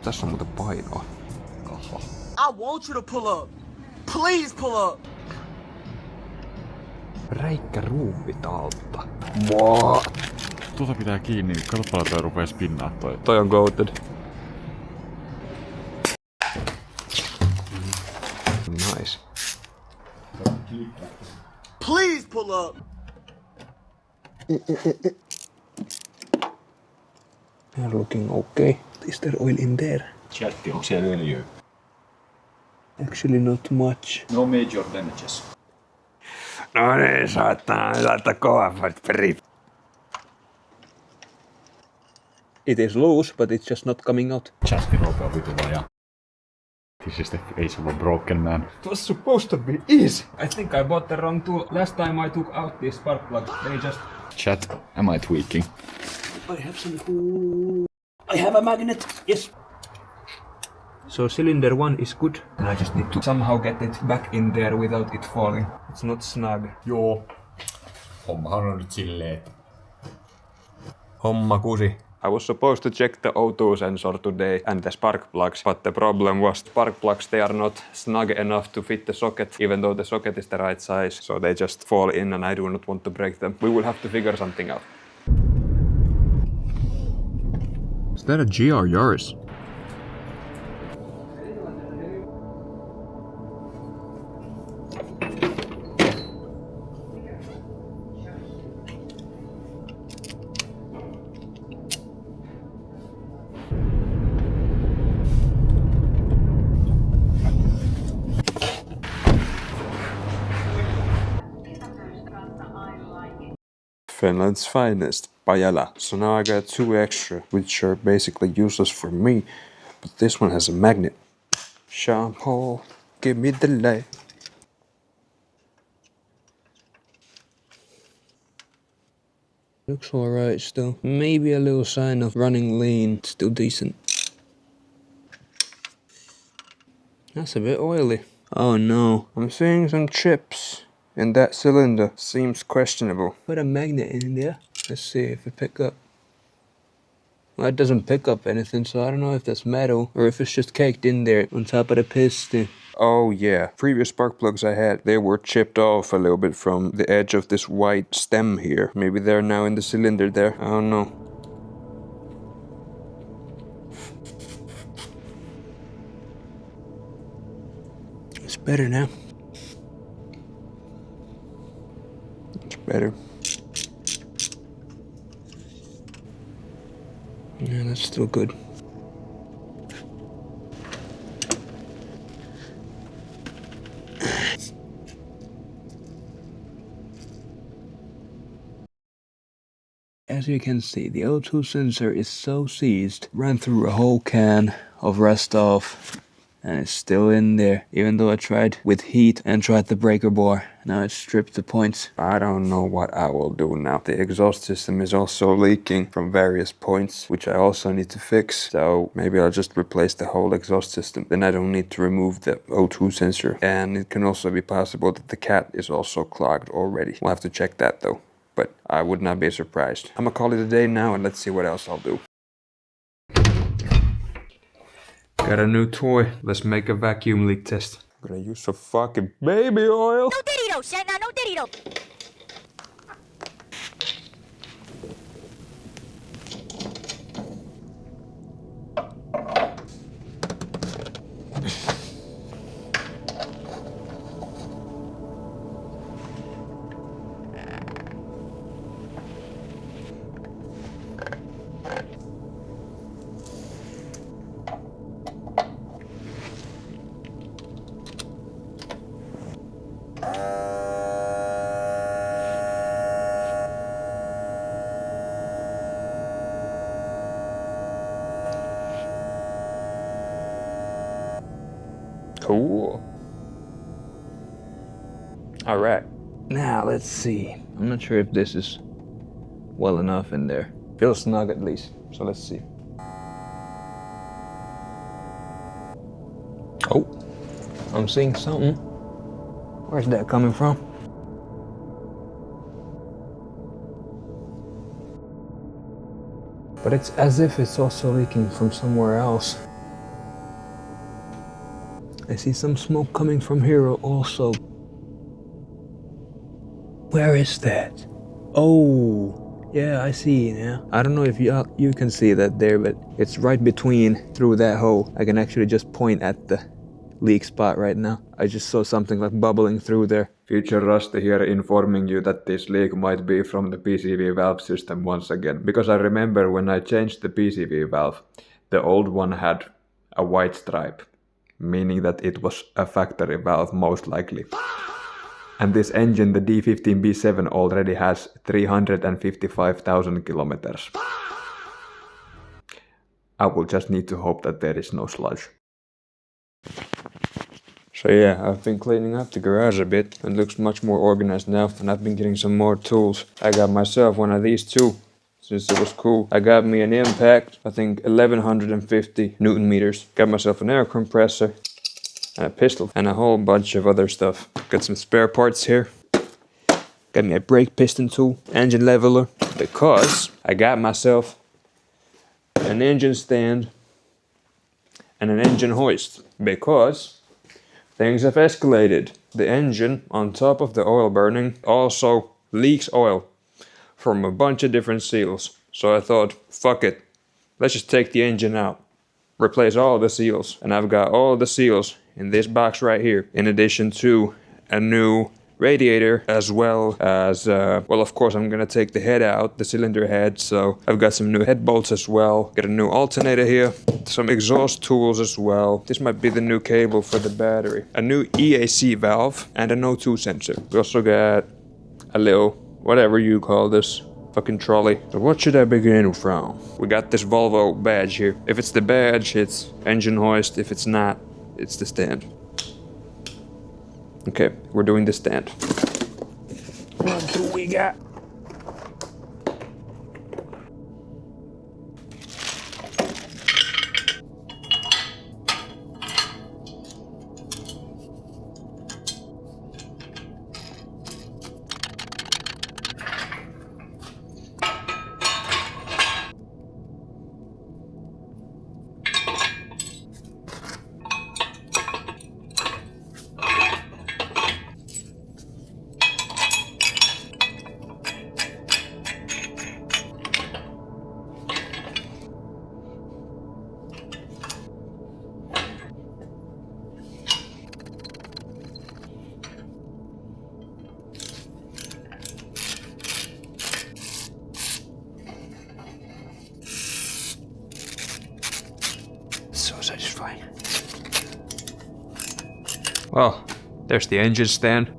Tässä on muuten painoa. I want you to pull up. Please pull up. Räikkä ruuvitaltta. What? Tuota pitää kiinni, katsoppa toi rupee spinnaa toi. Toi on goated. Nice. Please pull up. They're looking okay. Is there oil in there? Chatti, onko siellä öljyä? Actually not much. No major damages. No niin, saattaa laittaa kovemmat perit. It is loose, but it's just not coming out. Chatti nopea vitula ja... This is the face of a broken man. It was supposed to be easy. I think I bought the wrong tool. Last time I took out this spark plug, they just... Chat, am I tweaking? I have some... I have a magnet, yes. So cylinder 1 is good. And I just need to somehow get it back in there without it falling. It's not snug. Joo. Hommahan on nyt silleen. Homma kusi. I was supposed to check the O2 sensor today and the spark plugs, but the problem was spark plugs, they are not snug enough to fit the socket, even though the socket is the right size, so they just fall in and I do not want to break them. We will have to figure something out. Is that a GR Yaris? Finland's finest, Pajala. So now I got 2 extra, which are basically useless for me, but this one has a magnet. Shampoo, give me the light. Looks alright still. Maybe a little sign of running lean. Still decent. That's a bit oily. Oh no. I'm seeing some chips. And that cylinder seems questionable. Put a magnet in there. Let's see if it pick up. Well, it doesn't pick up anything, so I don't know if that's metal or if it's just caked in there on top of the piston. Oh yeah, previous spark plugs I had, they were chipped off a little bit from the edge of this white stem here. Maybe they're now in the cylinder there. I don't know. It's better now. Better. Yeah, that's still good. As you can see, the O2 sensor is so seized, ran through a whole can of RUSTHOL. And it's still in there, even though I tried with heat and tried the breaker bar. Now it's stripped the points. I don't know what I will do now. The exhaust system is also leaking from various points, which I also need to fix. So maybe I'll just replace the whole exhaust system. Then I don't need to remove the O2 sensor. And it can also be possible that the cat is also clogged already. We'll have to check that though. But I would not be surprised. I'm gonna call it a day now and let's see what else I'll do. Got a new toy. Let's make a vacuum leak test. I'm gonna use some fucking baby oil. No dirito, Shanna, no dirito. Cool. All right. Now let's see. I'm not sure if this is well enough in there. Feels snug at least. So let's see. Oh, I'm seeing something. Where's that coming from? But it's as if it's also leaking from somewhere else. I see some smoke coming from here also. Where is that? Oh, yeah, I see now. I don't know if you can see that there, but it's right between through that hole. I can actually just point at the leak spot right now. I just saw something like bubbling through there. Future Rusty here informing you that this leak might be from the PCV valve system once again. Because I remember when I changed the PCV valve, the old one had a white stripe, meaning that it was a factory valve most likely. And this engine, the D15B7, already has 355,000 kilometers. I will just need to hope that there is no sludge. So yeah, I've been cleaning up the garage a bit. It looks much more organized now, and I've been getting some more tools. I got myself one of these too, since it was cool. I got me an impact, I think 1150 Newton meters. Got myself an air compressor, and a pistol, and a whole bunch of other stuff. Got some spare parts here. Got me a brake piston tool, engine leveler, because I got myself an engine stand and an engine hoist, because things have escalated. The engine on top of the oil burning also leaks oil from a bunch of different seals. So I thought, fuck it, let's just take the engine out, replace all the seals, and I've got all the seals in this box right here, in addition to a new radiator, as well as, well, of course I'm gonna take the head out, the cylinder head, so I've got some new head bolts as well, got a new alternator here, some exhaust tools as well. This might be the new cable for the battery, a new EAC valve, and an O2 sensor. We also got a little, whatever you call this, fucking trolley. So what should I begin from? We got this Volvo badge here. If it's the badge, it's engine hoist. If it's not, it's the stand. Okay, we're doing the stand. What do we got? So satisfying. Well, there's the engine stand.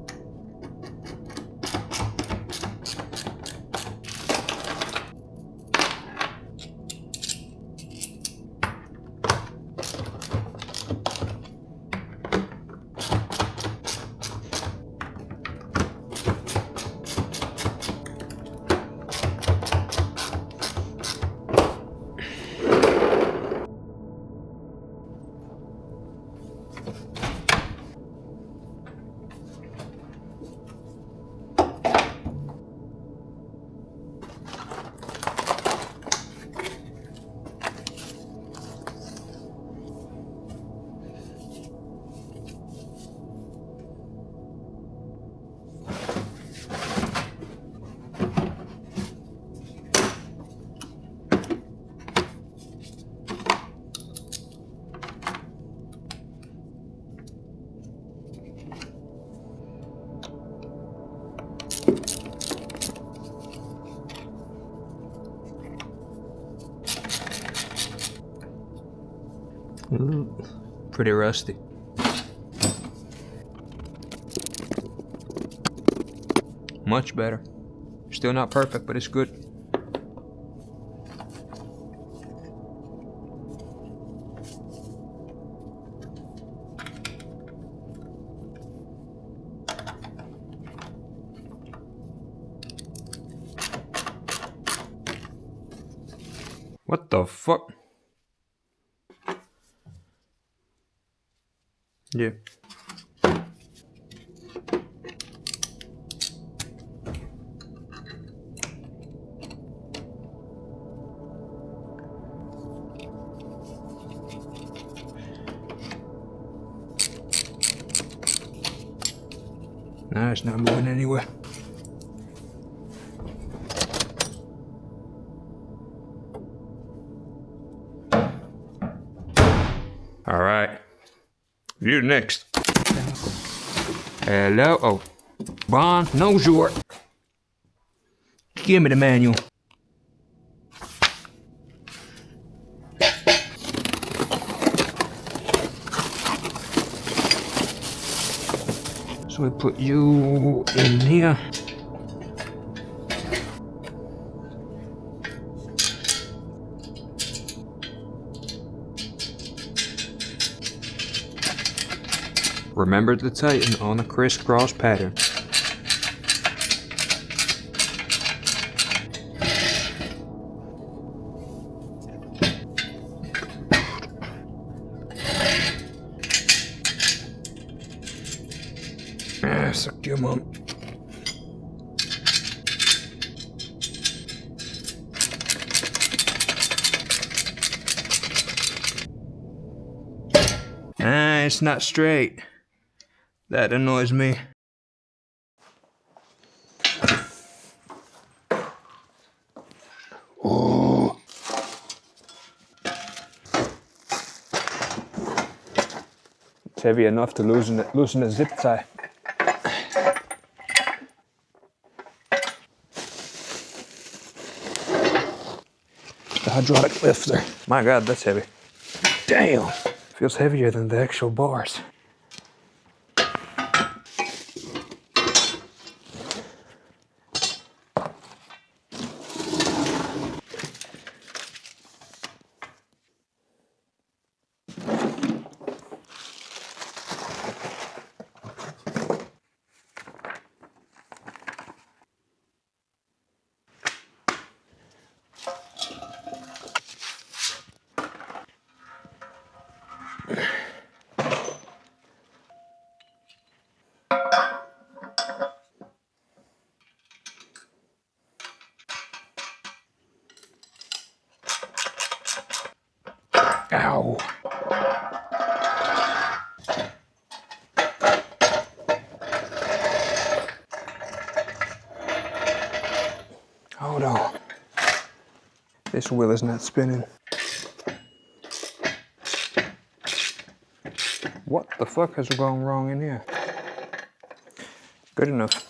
Pretty rusty. Much better. Still not perfect, but it's good. What the fuck? Yeah. No, it's not moving anywhere. All right. You next. Hello. Oh. Ron, knows your. Give me the manual. So we put you in here. Remember to tighten on a crisscross pattern. Ah, suck your mom. Ah, it's not straight. That annoys me. Oh. It's heavy enough to loosen the zip tie. The hydraulic lifter. My God, that's heavy. Damn! Feels heavier than the actual bars. Ow! Hold on. This wheel is not spinning. What the fuck has gone wrong in here? Good enough.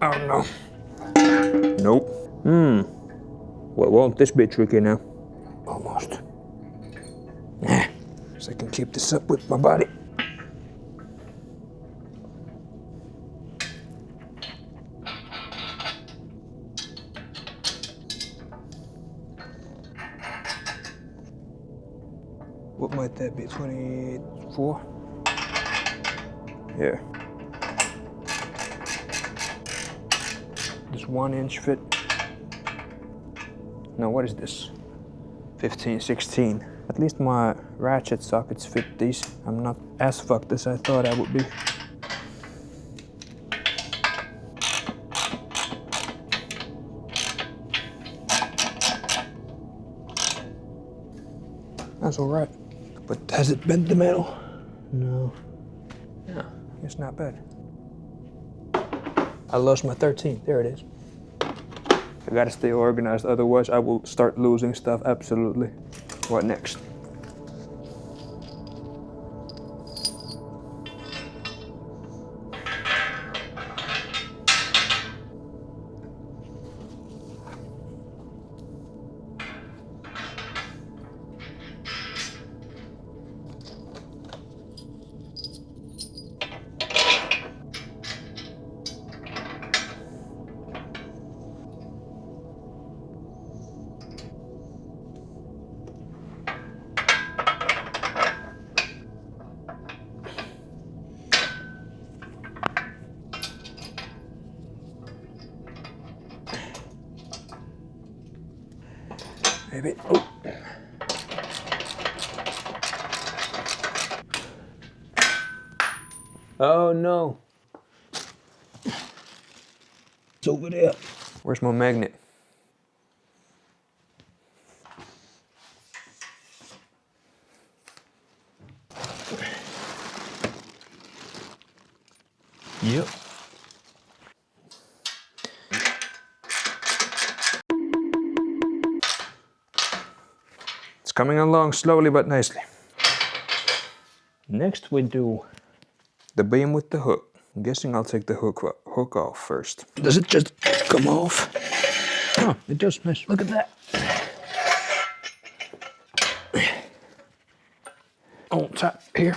Oh no. Nope. Well, won't this be tricky now? Almost. So I can keep this up with my body. What might that be, 24? Yeah. Does 1 inch fit? No, what is this? 15, 16. At least my ratchet sockets fit these. I'm not as fucked as I thought I would be. That's all right. But has it bent the metal? No. Yeah, it's not bad. I lost my 13. There it is. I gotta stay organized, otherwise I will start losing stuff absolutely. What next? Maybe. Oh. Oh no. It's over there. Where's my magnet? Yep. It's coming along slowly but nicely. Next we do the beam with the hook. I'm guessing I'll take the hook off first. Does it just come off? Oh, it does. Nice. Look at that. On top here.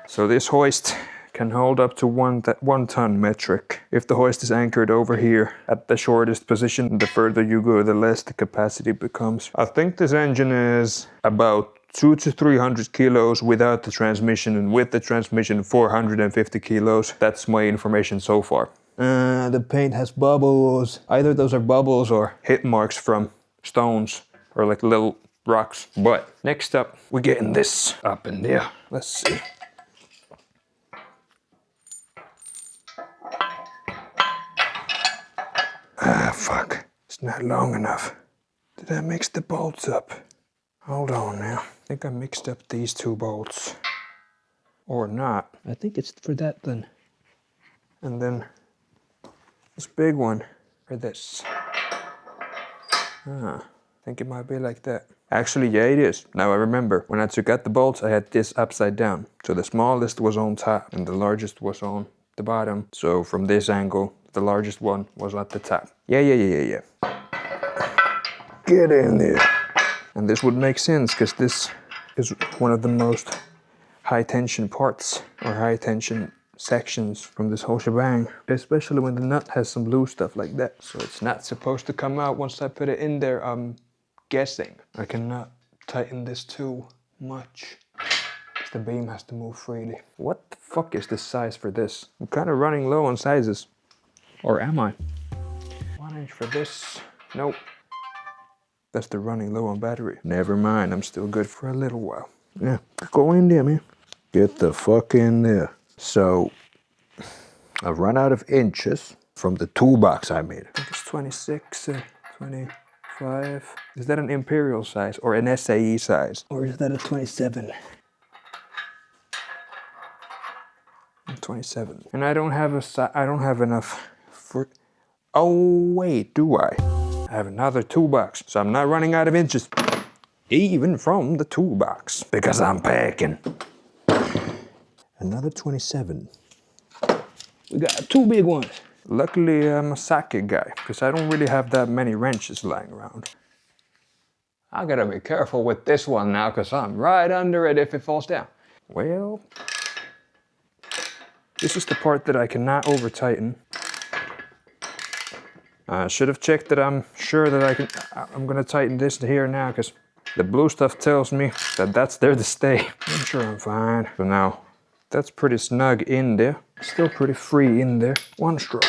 So this hoist can hold up to 1 ton metric. If the hoist is anchored over here at the shortest position, the further you go, the less the capacity becomes. I think this engine is about 200 to 300 kilos without the transmission, and with the transmission 450 kilos. That's my information so far. The paint has bubbles. Either those are bubbles or hit marks from stones or like little rocks. But next up, we're getting this up in there. Let's see. Ah, fuck. It's not long enough. Did I mix the bolts up? Hold on now. I think I mixed up these 2 bolts. Or not. I think it's for that then. And then this big one for this. I think it might be like that. Actually, yeah, it is. Now I remember. When I took out the bolts, I had this upside down. So the smallest was on top and the largest was on the bottom. So from this angle, the largest one was at the top. Yeah. Get in there. And this would make sense because this is one of the most high tension parts or high tension sections from this whole shebang. Especially when the nut has some loose stuff like that. So it's not supposed to come out once I put it in there, I'm guessing. I cannot tighten this too much. The beam has to move freely. What the fuck is the size for this? I'm kind of running low on sizes. Or am I? 1 inch for this. Nope. That's the running low on battery. Never mind, I'm still good for a little while. Yeah, go in there, man. Get the fuck in there. So, I've run out of inches from the toolbox I made. I think it's 26, 25. Is that an imperial size or an SAE size? Or is that a 27? 27. And I don't have enough for... Oh wait, do I? I have another toolbox, so I'm not running out of inches. Even from the toolbox. Because I'm packing. Another 27. We got 2 big ones. Luckily, I'm a socket guy, because I don't really have that many wrenches lying around. I gotta be careful with this one now, because I'm right under it if it falls down. Well, this is the part that I cannot over tighten. I should have checked that I'm sure that I'm gonna tighten this here now, because the blue stuff tells me that that's there to stay. I'm sure I'm fine. So now, that's pretty snug in there. Still pretty free in there. One stroke.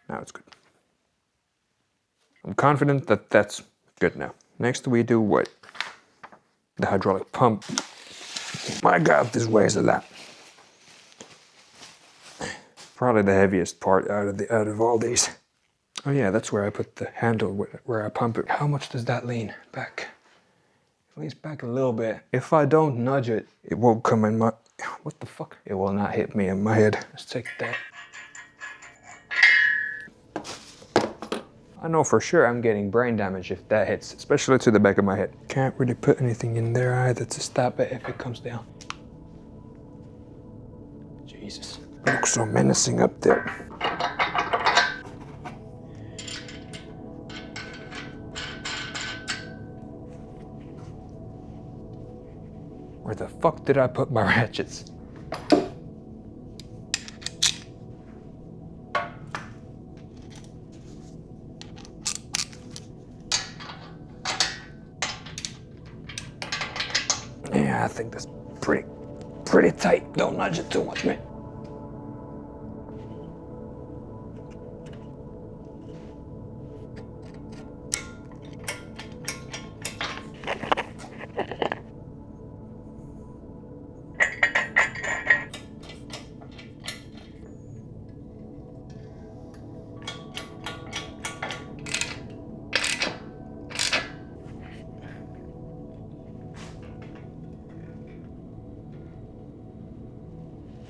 Now it's good. I'm confident that that's good now. Next we do what? The hydraulic pump. My God, this weighs a lot. Probably the heaviest part out of all these. Oh yeah, that's where I put the handle, where I pump it. How much does that lean back? It leans back a little bit. If I don't nudge it, It won't come in my... what the fuck? It will not hit me in my head. Let's take that. I know for sure I'm getting brain damage if that hits, especially to the back of my head. Can't really put anything in there either to Stop it if it comes down. Jesus. look so menacing up there. Where the fuck did I put my ratchets? Yeah, I think that's pretty tight. Don't nudge it too much, man.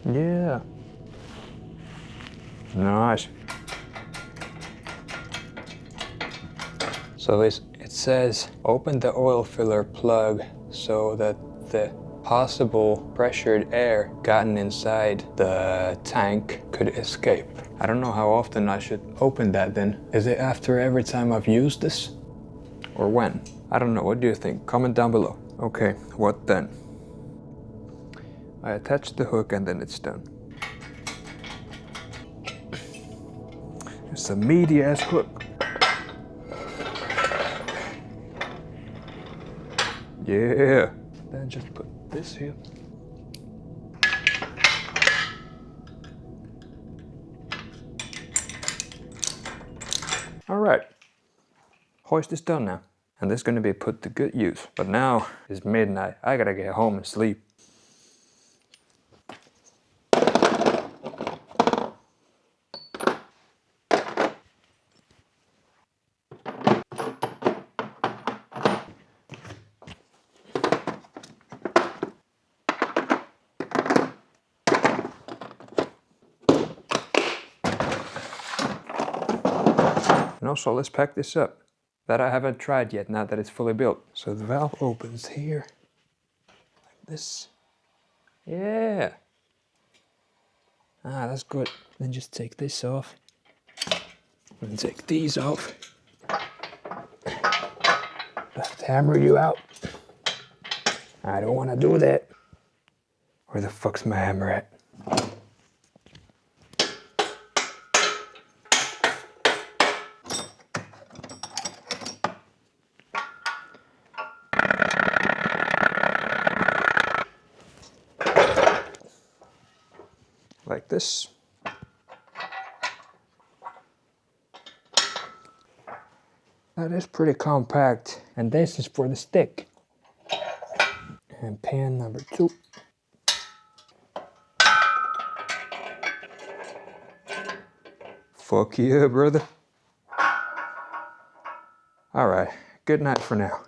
Yeah. Nice. So it says open the oil filler plug so that the possible pressured air gotten inside the tank could escape. I don't know how often I should open that then. Is it after every time I've used this? Or when? I don't know, what do you think? Comment down below. Okay, what then? I attach the hook and then it's done. It's a meaty ass hook. Yeah. Then just put this here. All right. Hoist is done now. And this is gonna be put to good use. But now it's midnight. I gotta get home and sleep. And also, let's pack this up. That I haven't tried yet, now that it's fully built. So the valve opens here, like this. Yeah. Ah, that's good. Then just take this off. And take these off. Have to hammer you out. I don't want to do that. Where the fuck's my hammer at? Like this. That is pretty compact. And this is for the stick. And pan number 2. Fuck yeah, brother. All right, good night for now.